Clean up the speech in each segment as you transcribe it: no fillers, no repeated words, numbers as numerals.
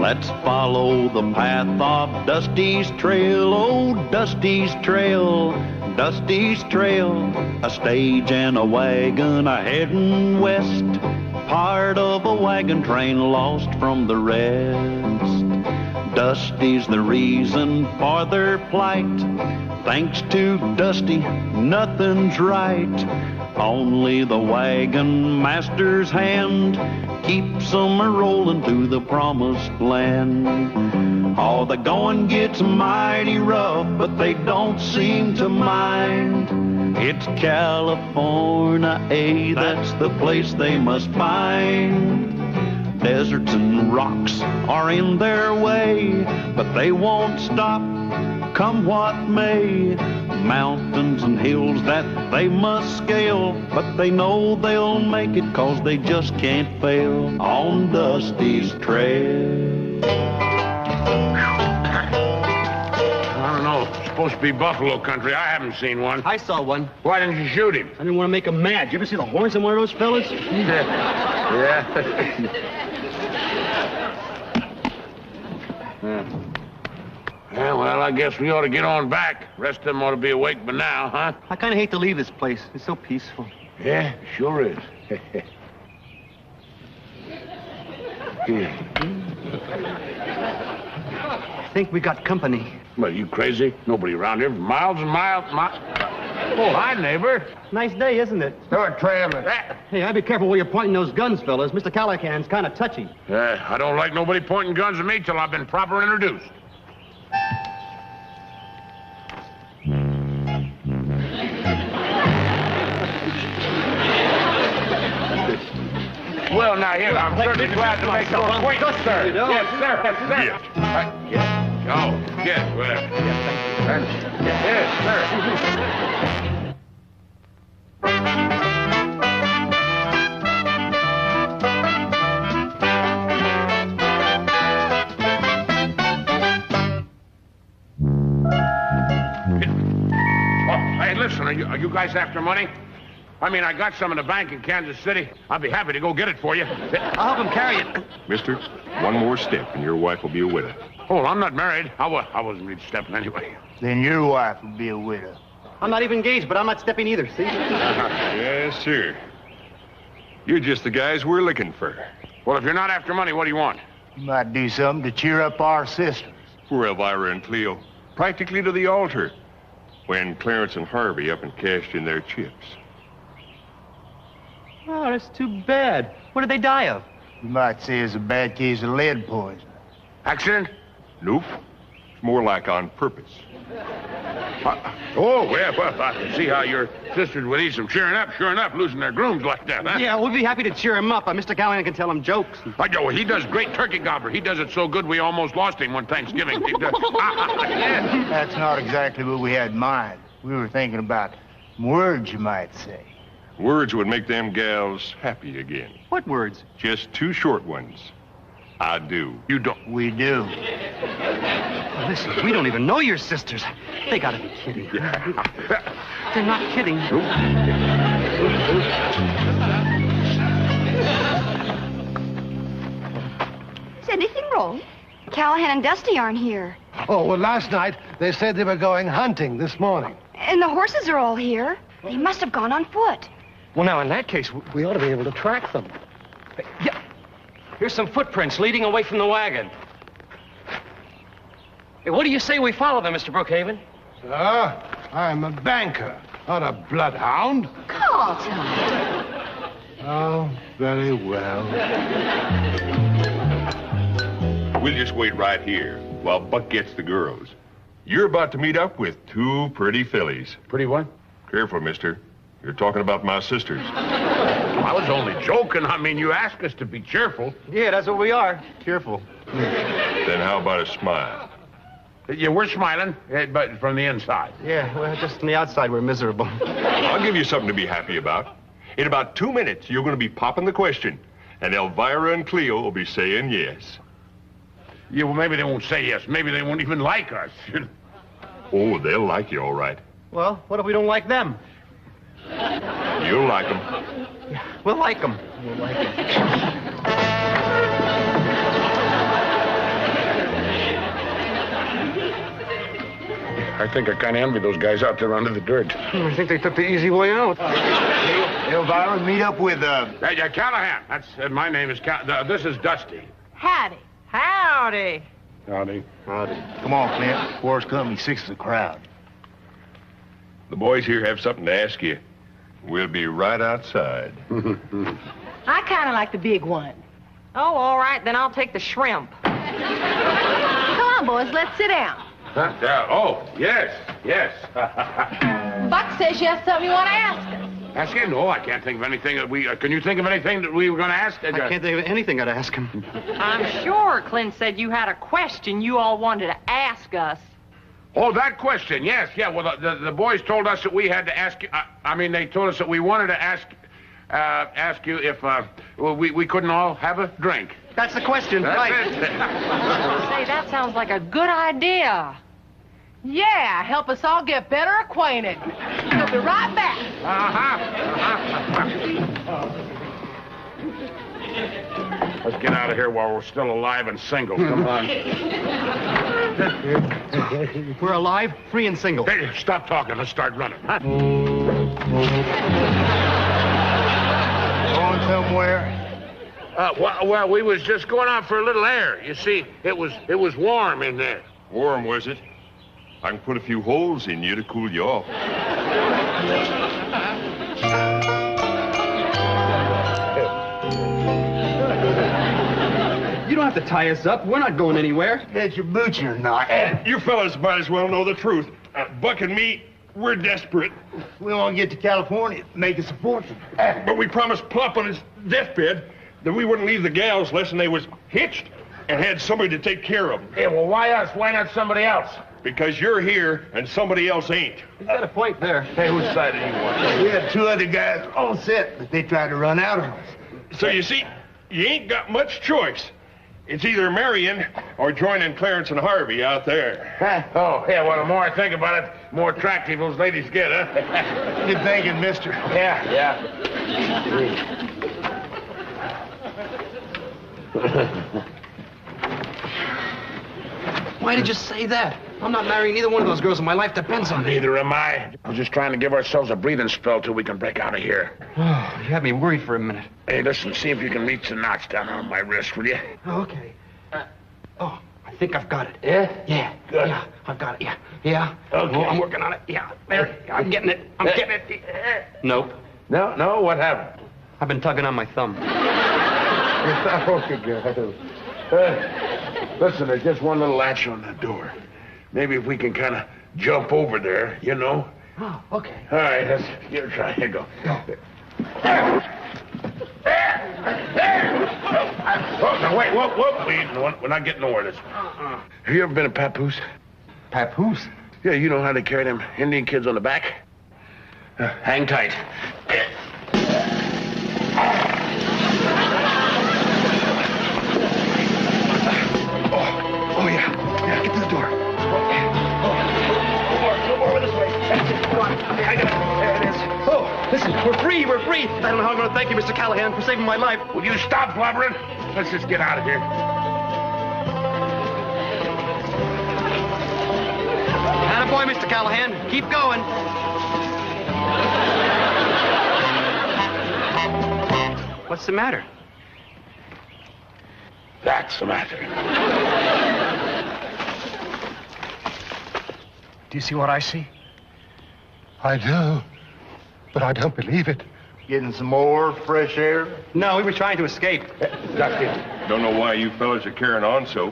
Let's follow the path of Dusty's trail, oh, Dusty's trail, Dusty's trail. A stage and a wagon a heading west, part of a wagon train lost from the rest. Dusty's the reason for their plight. Thanks to Dusty, nothing's right. Only the wagon master's hand keeps them a-rolling to the promised land. Oh, the going gets mighty rough, but they don't seem to mind. It's California, that's the place they must find. Deserts and rocks are in their way, but they won't stop, come what may. Mountains and hills that they must scale, but they know they'll make it 'cause they just can't fail on Dusty's trail. I don't know. It's supposed to be buffalo country. I haven't seen one. I saw one. Why didn't you shoot him? I didn't want to make him mad. You ever see the horns on one of those fellas? Yeah. Yeah, well, I guess we ought to get on back. Rest of them ought to be awake by now, huh? I kind of hate to leave this place. It's so peaceful. Yeah, sure is. I think we got company. Well, you crazy? Nobody around here for miles and miles. Oh, hi, neighbor. Nice day, isn't it? Start trailing. Hey, I'd be careful where you're pointing those guns, fellas. Mr. Callahan's kind of touchy. I don't like nobody pointing guns at me till I've been proper introduced. Well, now, here, I'm certainly glad to make your acquaintance, sir. Yes, sir. Yes, sir. Yes. Oh, yes, well. Yes, thank you. Yes, sir. Oh, hey, listen, are you guys after money? I mean, I got some in the bank in Kansas City. I'd be happy to go get it for you. I'll help him carry it. Mister, one more step and your wife will be a widow. Oh, I'm not married. I wasn't really stepping anyway. Then your wife will be a widow. I'm not even engaged, but I'm not stepping either, see? Yes, sir. You're just the guys we're looking for. Well, if you're not after money, what do you want? You might do something to cheer up our sisters. Poor Elvira and Cleo, practically to the altar, when Clarence and Harvey up and cashed in their chips. Oh, that's too bad. What did they die of? You might say it's a bad case of lead poisoning. Accident? Nope. It's more like on purpose. Oh, well, I can see how your sisters would need some cheering up. Sure enough, losing their grooms like that, huh? Yeah, we'd be happy to cheer him up. Mr. Callahan can tell him jokes. Oh, he does great turkey gobbler. He does it so good we almost lost him one Thanksgiving. He does. Yeah. That's not exactly what we had in mind. We were thinking about words, you might say. Words would make them gals happy again. What words? Just two short ones. I do. You don't. We do. Well, listen, we don't even know your sisters. They gotta be kidding. They're not kidding. Is anything wrong? Callahan and Dusty aren't here. Oh, well, last night they said they were going hunting this morning. And the horses are all here. They must have gone on foot. Well, now, in that case, we ought to be able to track them. Yeah. Here's some footprints leading away from the wagon. Hey, what do you say we follow them, Mr. Brookhaven? Sir, I'm a banker, not a bloodhound. Carlton. Oh, very well. We'll just wait right here while Buck gets the girls. You're about to meet up with two pretty fillies. Pretty what? Careful, mister. You're talking about my sisters. I was only joking. I mean, you asked us to be cheerful. Yeah, that's what we are. Cheerful. Then how about a smile? Yeah, we're smiling, but from the inside. Yeah, well, just on the outside, we're miserable. I'll give you something to be happy about. In about 2 minutes, you're going to be popping the question, and Elvira and Cleo will be saying yes. Yeah, well, maybe they won't say yes. Maybe they won't even like us. Oh, they'll like you, all right. Well, what if we don't like them? You'll like them. We'll like them. We'll like them. I think I kind of envy those guys out there under the dirt. I think they took the easy way out. Elvira, meet up with, Hey, Callahan. That's my name is this is Dusty. Howdy. Howdy. Howdy. Come on, Clint. Forrest Company 6 is a crowd. The boys here have something to ask you. We'll be right outside. I kind of like the big one. Oh, all right, then I'll take the shrimp. Come on, boys, let's sit down. Huh? Oh, yes. Buck says you have something you want to ask us. Ask him? No, I can't think of anything that we... can you think of anything that we were going to ask? I can't think of anything I'd ask him. I'm sure Clint said you had a question you all wanted to ask us. Oh, that question, yes. Yeah, well, the boys told us that we had to ask you... they told us that we wanted to ask you if we couldn't all have a drink. That's the question, That's right? it. Say, that sounds like a good idea. Yeah, help us all get better acquainted. We'll be right back. Let's get out of here while we're still alive and single. Come on. We're alive, free and single. Hey, stop talking. Let's start running. Huh? Going somewhere? Well, we was just going out for a little air. You see, it was warm in there. Warm, was it? I can put a few holes in you to cool you off. You don't have to tie us up. We're not going anywhere. Get your boots or not. You fellas might as well know the truth. Buck and me, we're desperate. We want to get to California, make us a fortune. But we promised Plop on his deathbed that we wouldn't leave the gals less than they was hitched and had somebody to take care of them. Yeah, well, why us? Why not somebody else? Because you're here and somebody else ain't. He's got a point there. Hey, whose side are you on? We had 2 other guys all set, but they tried to run out of us. So you see, you ain't got much choice. It's either marrying or joining Clarence and Harvey out there. Oh, yeah, well, the more I think about it, the more attractive those ladies get, huh? Good thinking, mister. Yeah. Why did you say that? I'm not marrying either one of those girls, and my life depends on it. Neither am I. We're just trying to give ourselves a breathing spell till we can break out of here. Oh, you had me worried for a minute. Hey, listen, see if you can reach the knots down on my wrist, will you? Okay. I think I've got it. Yeah? Yeah. Good. Yeah, I've got it. Yeah. Okay. Oh, I'm working on it. Yeah. There. I'm getting it. I'm getting it. Nope. No, what happened? I've been tugging on my thumb. Listen, there's just one little latch on the door. Maybe if we can kind of jump over there, you know? Oh, okay. All right, let's give it a try. Here you go. Oh, now, wait, whoop. We're not getting nowhere this. Have you ever been a papoose? Papoose? Yeah, you know how they carry them Indian kids on the back? Hang tight. Oh, yeah. Yeah, get to the door. No more this way. Come on. I got it. There it is. Oh, listen, we're free. I don't know how I'm going to thank you, Mr. Callahan, for saving my life. Will you stop blubbering? Let's just get out of here. Attaboy, Mr. Callahan. Keep going. What's the matter? That's the matter. Do you see what I see? I do, but I don't believe it. Getting some more fresh air? No, we were trying to escape. Dusty. Don't know why you fellas are carrying on so.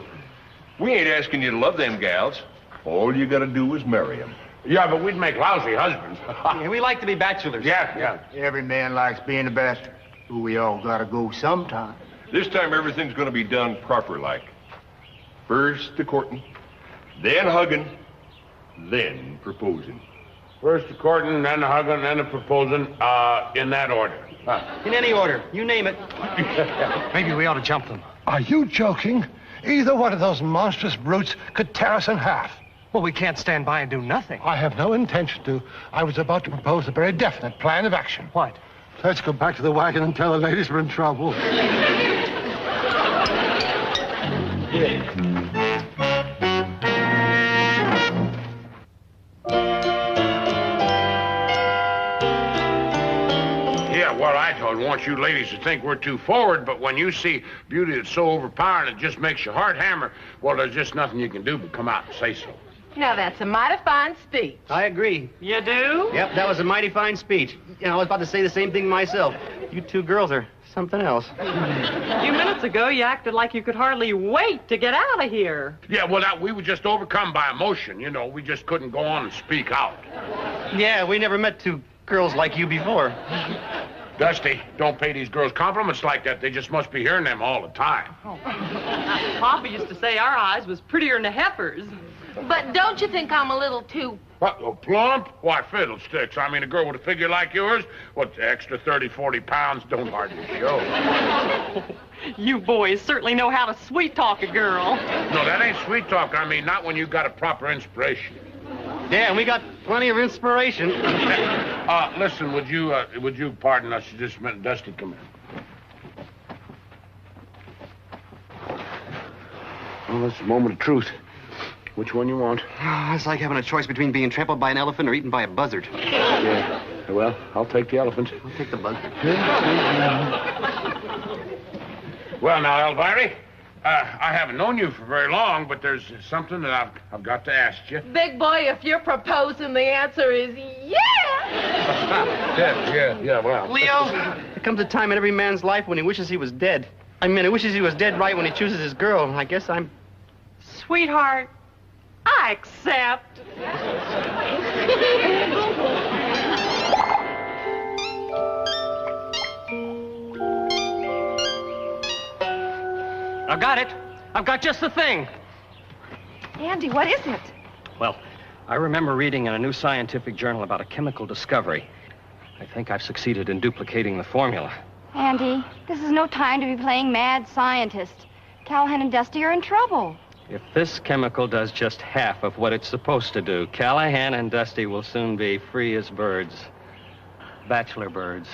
We ain't asking you to love them gals. All you gotta do is marry them. Yeah, but we'd make lousy husbands. Yeah, we like to be bachelors. Yeah. Every man likes being a bastard, but we all gotta go sometime. This time everything's gonna be done proper like. First the courting, then hugging, then proposing. First the courting, then the hugging, then the proposing, in that order. In any order. You name it. Maybe we ought to jump them. Are you joking? Either one of those monstrous brutes could tear us in half. Well, we can't stand by and do nothing. I have no intention to. I was about to propose a very definite plan of action. What? Let's go back to the wagon and tell the ladies we're in trouble. want you ladies to think we're too forward, but when you see beauty that's so overpowering it just makes your heart hammer, well, there's just nothing you can do but come out and say so. Now, that's a mighty fine speech. I agree. You do? Yep, that was a mighty fine speech. You know, I was about to say the same thing myself. You two girls are something else. A few minutes ago, you acted like you could hardly wait to get out of here. Yeah, well, we were just overcome by emotion, you know. We just couldn't go on and speak out. Yeah, we never met two girls like you before. Dusty, don't pay these girls compliments like that. They just must be hearing them all the time. Papa used to say our eyes was prettier than a heifer's. But don't you think I'm a little too... What, plump? Why, fiddlesticks. I mean, a girl with a figure like yours, what, the extra 30, 40 pounds don't hardly show. You boys certainly know how to sweet-talk a girl. No, that ain't sweet talk. I mean, not when you got a proper inspiration. Yeah, and we got plenty of inspiration. Listen, would you pardon us just a minute? Dusty, come in. Well, this is a moment of truth. Which one you want? Oh, it's like having a choice between being trampled by an elephant or eaten by a buzzard. Yeah. Well, I'll take the elephant. I'll take the buzzard. Well, now, Elvira, I haven't known you for very long, but there's something that I've got to ask you. Big boy, if you're proposing, the answer is yeah! Yeah, well. Leo, there comes a time in every man's life when he wishes he was dead. I mean, he wishes he was dead right when he chooses his girl. I guess I'm... Sweetheart, I accept. I got it. I've got just the thing. Andy, what is it? Well, I remember reading in a new scientific journal about a chemical discovery. I think I've succeeded in duplicating the formula. Andy, this is no time to be playing mad scientist. Callahan and Dusty are in trouble. If this chemical does just half of what it's supposed to do, Callahan and Dusty will soon be free as birds. Bachelor birds.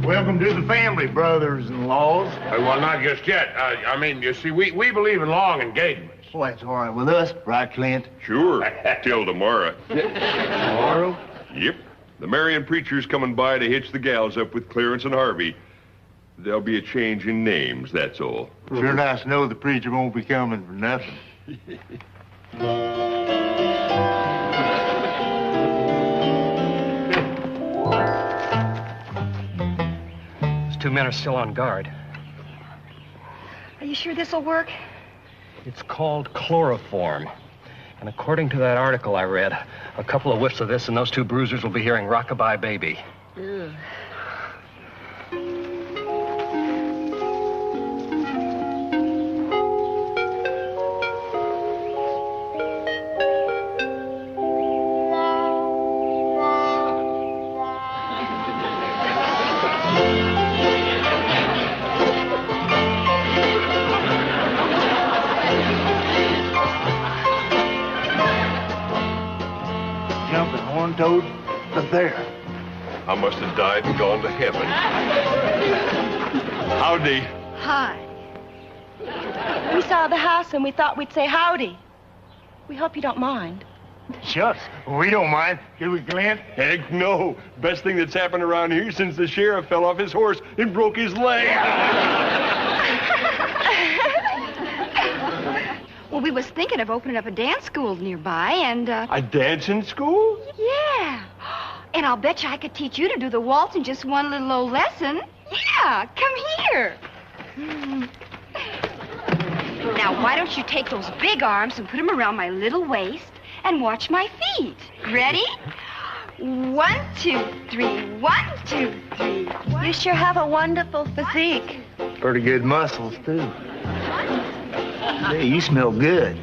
Welcome to the family, brothers-in-laws. Well, not just yet. I mean, you see, we believe in long engagements. Well, that's all right with us, right, Clint? Sure, till tomorrow. Tomorrow? Yep. The Marian preacher's coming by to hitch the gals up with Clarence and Harvey. There'll be a change in names, that's all. Sure nice to know the preacher won't be coming for nothing. Those two men are still on guard. Are you sure this'll work? It's called chloroform. And according to that article I read, a couple of whiffs of this and those two bruisers will be hearing Rockabye Baby. Ugh. Jumping horn-toad, up there. I must have died and gone to heaven. Howdy. Hi. We saw the house and we thought we'd say howdy. We hope you don't mind. Shucks, we don't mind. Do we, Clint? Heck no. Best thing that's happened around here since the sheriff fell off his horse and broke his leg. Well, we was thinking of opening up a dance school nearby and, A dancing school? Yeah. And I'll bet you I could teach you to do the waltz in just one little old lesson. Yeah, come here. Now, why don't you take those big arms and put them around my little waist and watch my feet. Ready? 1, 2, 3. 1, 2, 3. You sure have a wonderful physique. Pretty good muscles, too. Hey, you smell good.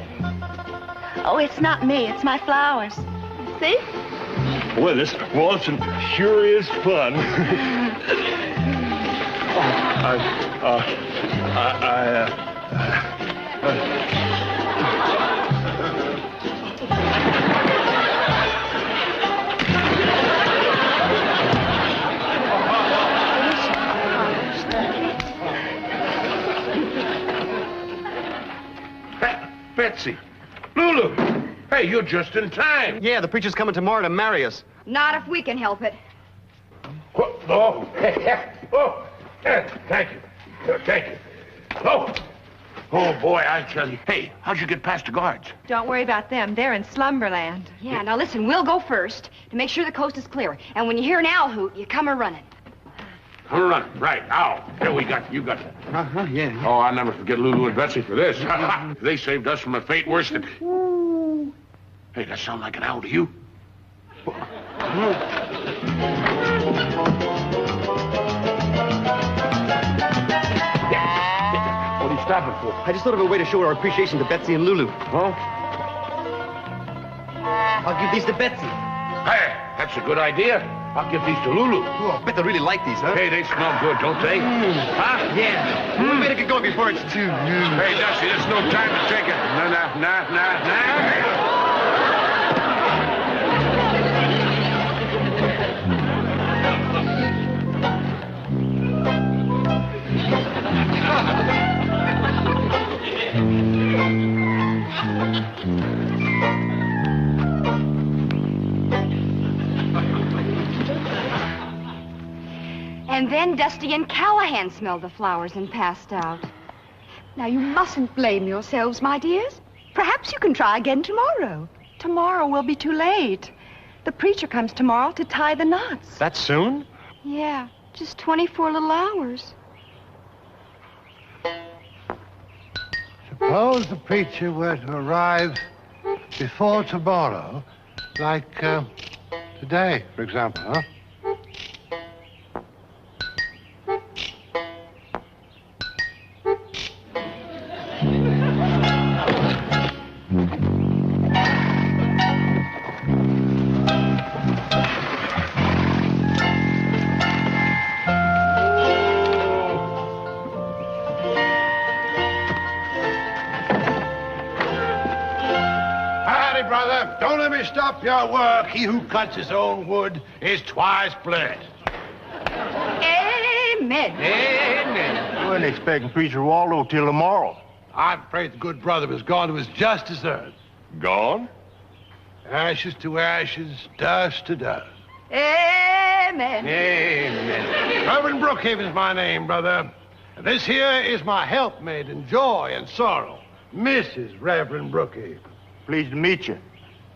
Oh, it's not me. It's my flowers. See? Well, this waltzing sure is fun. Betsy, Lulu, Hey, you're just in time. Yeah, the preacher's coming tomorrow to marry us. Not if we can help it. Oh, thank you. Thank you. Oh, boy, I tell you. Hey, how'd you get past the guards? Don't worry about them. They're in Slumberland. Yeah, now listen, we'll go first to make sure the coast is clear. And when you hear an owl hoot, you come a-running. Come on, right. Ow. Here we got you. Got that. Yeah. Oh, I'll never forget Lulu and Betsy for this. They saved us from a fate worse than... Hey, that sound like an owl to you? What are you stopping for? I just thought of a way to show our appreciation to Betsy and Lulu. Huh? I'll give these to Betsy. Hey, that's a good idea. I'll give these to Lulu. Oh, I bet they really like these, huh? Hey, they smell good, don't they? Huh? Yeah. We better get going before it's too... Hey, Dusty, there's no time to take it. Nah. And then Dusty and Callahan smelled the flowers and passed out. Now, you mustn't blame yourselves, my dears. Perhaps you can try again tomorrow. Tomorrow will be too late. The preacher comes tomorrow to tie the knots. That soon? Yeah, just 24 little hours. Suppose the preacher were to arrive before tomorrow, like today, for example, huh? Don't let me stop your work. He who cuts his own wood is twice blessed. Amen. I wasn't expecting Preacher Waldo till tomorrow. I'm afraid the good brother was gone to his just desert. Gone? Ashes to ashes, dust to dust. Amen. Amen. Reverend Brookhaven's my name, brother. And this here is my helpmate in joy and sorrow, Mrs. Reverend Brookhaven. Pleased to meet you.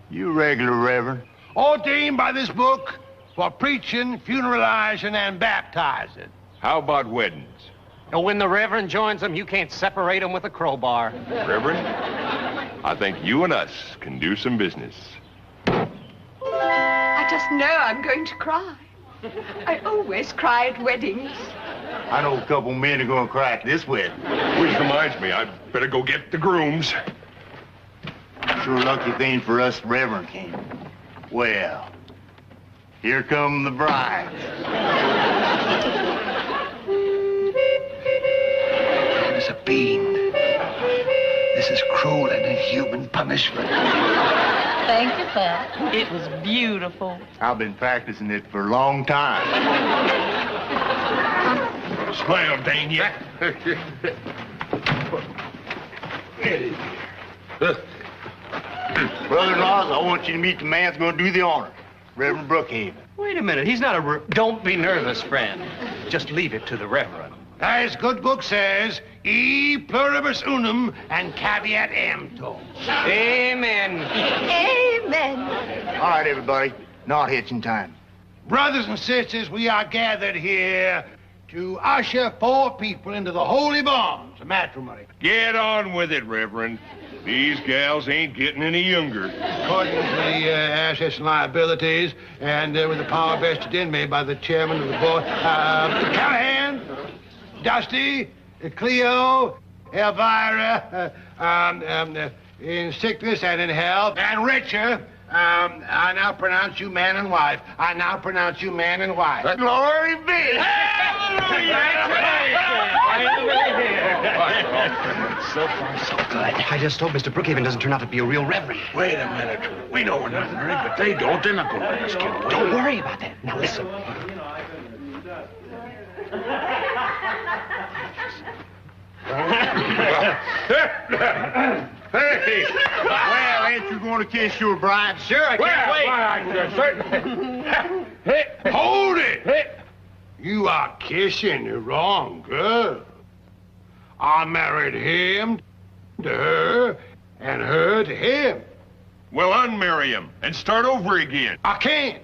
You regular Reverend. Ordained by this book for preaching, funeralizing, and baptizing. How about weddings? And when the Reverend joins them, you can't separate them with a crowbar. Reverend, I think you and us can do some business. I just know I'm going to cry. I always cry at weddings. I know a couple men are going to cry at this wedding. Which reminds me, I'd better go get the grooms. Sure lucky thing for us Reverend came. Well, here come the brides. Man is a fiend. This is cruel and inhuman punishment. Thank you, Pat. It was beautiful. I've been practicing it for a long time. Smile, dang you. Brother-in-laws, I want you to meet the man that's going to do the honor. Reverend Brookhaven. Wait a minute. He's not a... Don't be nervous, friend. Just leave it to the Reverend. As good book says, e pluribus unum and caveat emptor. Amen. Amen. All right, everybody. Not hitching time. Brothers and sisters, we are gathered here to usher 4 people into the holy bonds of matrimony. Get on with it, Reverend. These gals ain't getting any younger. According to the assets and liabilities, and with the power vested in me by the chairman of the board, Callahan, Dusty, Cleo, Elvira, in sickness and in health, and Richard, I now pronounce you man and wife. I now pronounce you man and wife. Glory be! So far, so good. I just hope Mr. Brookhaven doesn't turn out to be a real reverend. Wait a minute. We know we're not married, but they don't. They're not going to let us get away. Don't worry about that. Now, listen. Hey! Well, ain't you going to kiss your bride? Sure, I can't wait. Hey, Hold it! You are kissing the wrong girl. I married him to her and her to him. Well, unmarry him and start over again. I can't.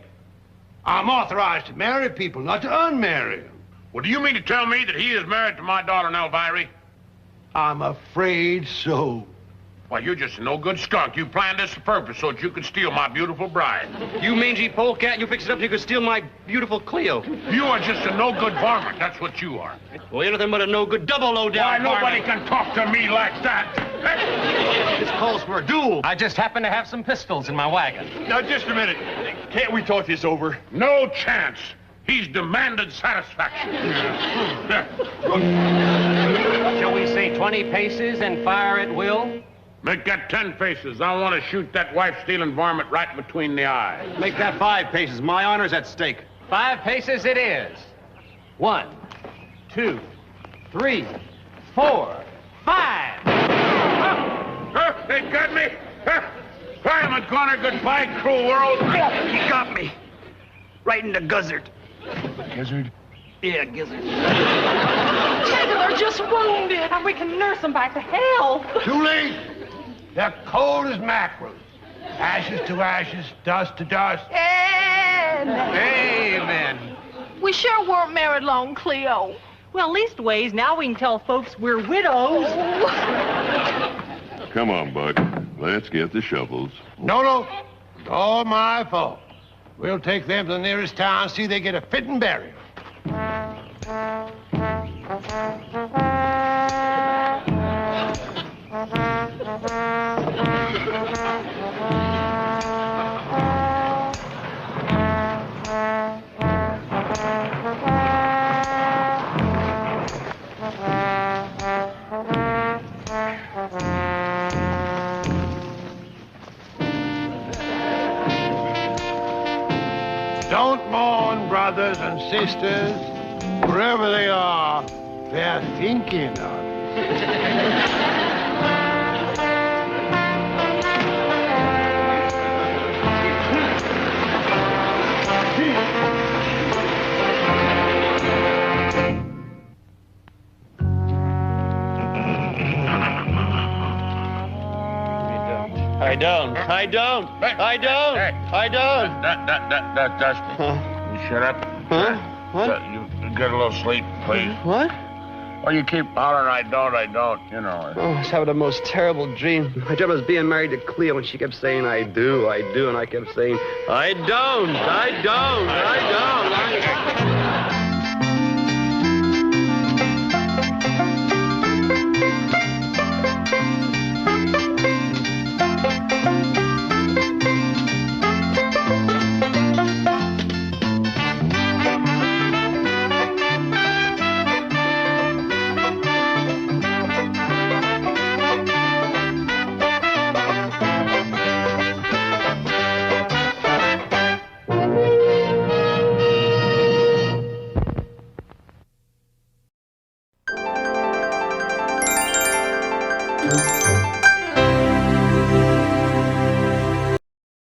I'm authorized to marry people, not to unmarry them. well, do you mean to tell me that he is married to my daughter, Elvira? I'm afraid so. Why, you're just a no-good skunk. You planned this on purpose so that you could steal my beautiful bride. You mangy polecat, you fix it up so you can steal my beautiful Cleo. You are just a no-good varmint. That's what you are. Well, you're nothing but a no-good double low-down Why, nobody can talk to me like that. This calls for a duel. I just happen to have some pistols in my wagon. Now, just a minute. Can't we talk this over? No chance. He's demanded satisfaction. Shall we say 20 paces and fire at will? Make that 10 paces. I want to shoot that wife-stealing varmint right between the eyes. Make that 5 paces. My honor's at stake. 5 paces it is. 1, 2, 3, 4, 5. They got me. I'm a goner. Goodbye, cruel world. He got me. Right in the gizzard. Gizzard? Yeah, gizzard. They're just wounded. And we can nurse them back to health. Too late. They're cold as mackerel. Ashes to ashes, dust to dust. Amen. We sure weren't married long, Cleo. Well, leastways, now we can tell folks we're widows. Come on, Buck. Let's get the shovels. No. It's all my fault. We'll take them to the nearest town, see they get a fitting burial. Don't mourn, brothers and sisters. Wherever they are, they're thinking of you. I don't. That Dusty. Huh? You shut up. Huh? What? You get a little sleep, please. What? Oh, you keep hollering, I don't, you know. Oh, I was having the most terrible dream. I dreamt I was being married to Cleo, and she kept saying, I do, and I kept saying, I don't.